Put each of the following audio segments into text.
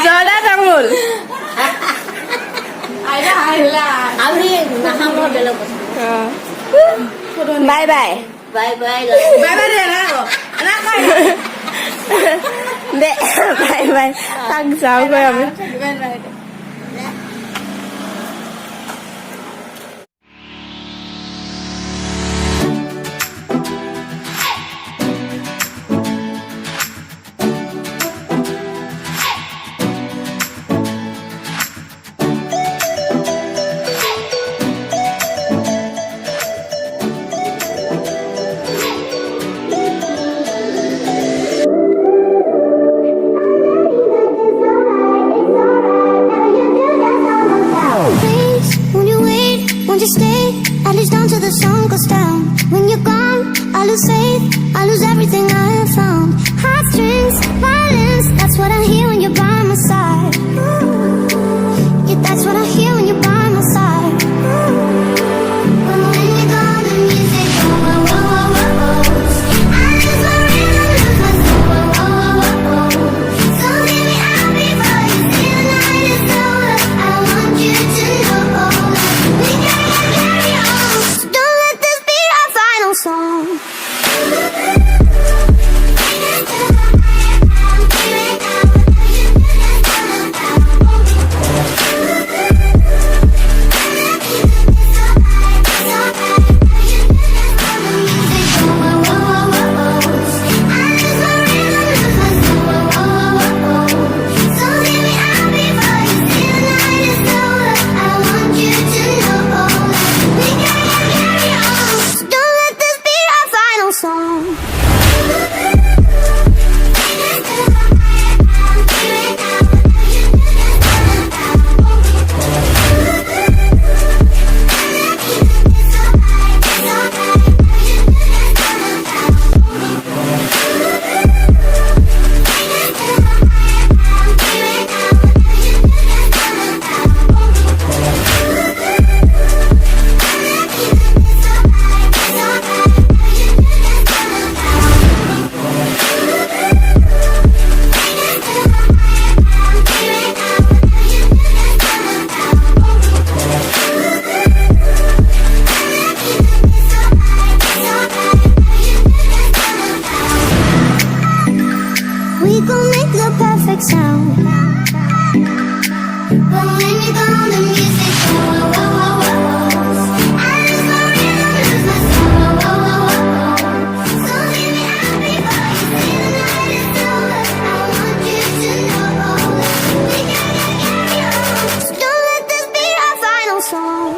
জৰা তামোল bye bye Bye bye. দে bye bye তাক যাওঁগৈ আমি Won't you stay, at least down till the sun goes down. When you're gone, I lose faith, I lose everything I have found. Heartstrings, violence, that's what I hear when you're by my side. Yeah, that's what I hear when you're by my side. But when you're gone, the music goes, whoa, whoa, whoa, whoa. I lose my rhythm, lose my soul, whoa, whoa, whoa, whoa. So leave me out before you see the night is over. I want you to know. Don't let this be our final song. We gon' make the perfect sound. But when you're gone, the music goes, whoa, whoa, whoa, whoa. I lose my rhythm, lose my soul, whoa, whoa, whoa, whoa. So leave me out before you see the night is over. I want you to know we gotta carry on. So don't let this be our final song.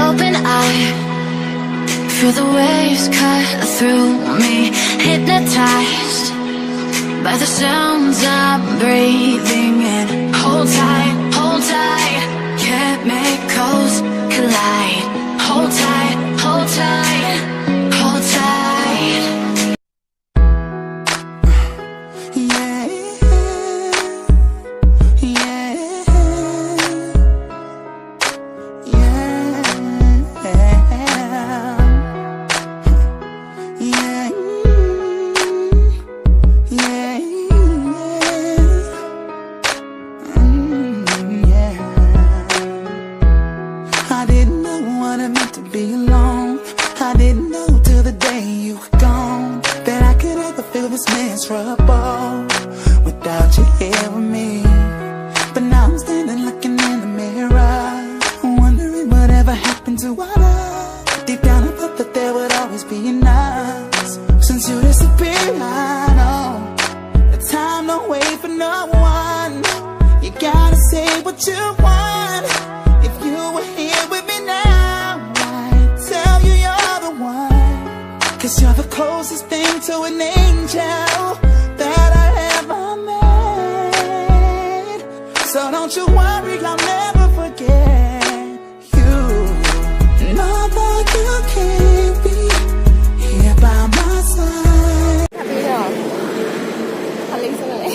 Open eye, feel the waves cut through me, hypnotized by the sounds I'm breathing in. Hold tight, chemicals collide. Hold tight, hold tight, hold tight. Yeah, yeah, I didn't know what it meant to be alone. I didn't know till the day you were gone that I could ever feel this miserable without you here with me. But now I'm standing looking in the mirror, wondering whatever happened to our love. Deep down I thought that there would always be an us. Since you disappeared, I know the time don't wait for no one. You gotta say what you want. If you were here with me now, I'd tell you you're the one. 'Cause you're the closest thing to an angel that I ever met. So don't you worry, I'll never forget you. No, that you can't be here by my side. ভাল লাগিছে নে নাই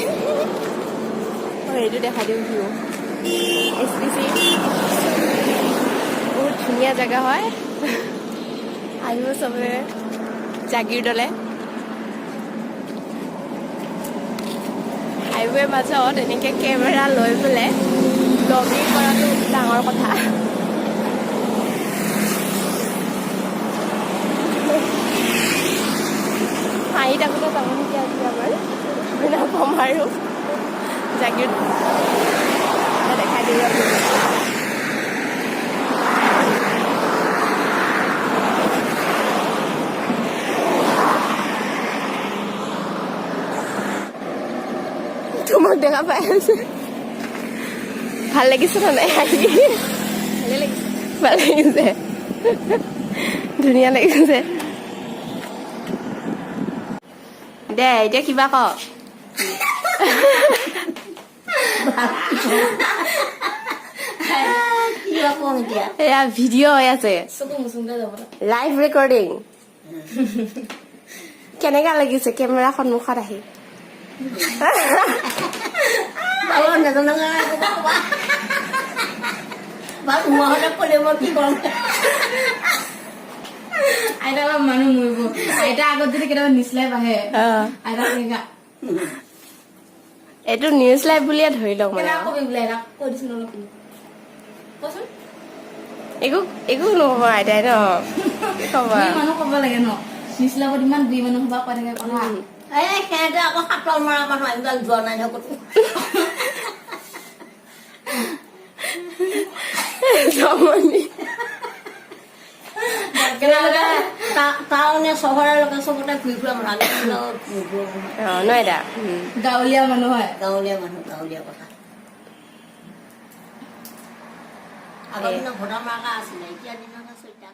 এইটো দেখাই দিওঁ view SPC বহুত ধুনীয়া জেগা হয় আহিব চবে জাগিৰোডলে হাইৱে মাজত এনেকৈ কেমেৰা লৈ পেলাই ব্লগিং কৰাটো ডাঙৰ কথা হাঁহি থাকোঁতে যাব নেকি আজি আমাৰ বিনা কম আৰু জাগিৰোড দেখাই দিওঁ তোমাক দেখা পাই আছে ভাল লাগিছে নে নাই আহি ভাল লাগিছে ধুনীয়া লাগিছে দে এতিয়া কিবা ক এয়া ভিডিঅ' হৈ আছে লাইভ ৰেকৰ্ডিং কেনেকা লাগিছে কেমেৰা সন্মুখত আহি আইতা মানুহ মৰিব আইতা আগত যদি কেতিয়াবা নিচলাই বাঢ়ে আইতা তেনেকা এইটো নিউজ লাইভ বুলিয়ে ধৰি লওক মানে কবি বোলে আইতা কৈ দিছো অলপ কচোন একো একো নহব আইতাই ন ক'ব মানুহ ক'ব লাগে ন নিচলাবত ইমান দুই মানুহ বা কৈ থাকে কথা সিহঁতে আকৌ সাতৰ মৰা মানুহ আমিডাল যোৱা নাই নহয় ক'তো জমনি টাউনে চহৰলৈকে চবতে ঘূৰি ফুৰা মানুহ আমি ন আইতা গাঁৱলীয়া মানুহ হয় গাঁৱলীয়া মানুহ গাঁৱলীয়া কথা আগৰ দিনত ভোটাৰ মাৰ্কা আছিলে এতিয়া দিনত আছে এতিয়া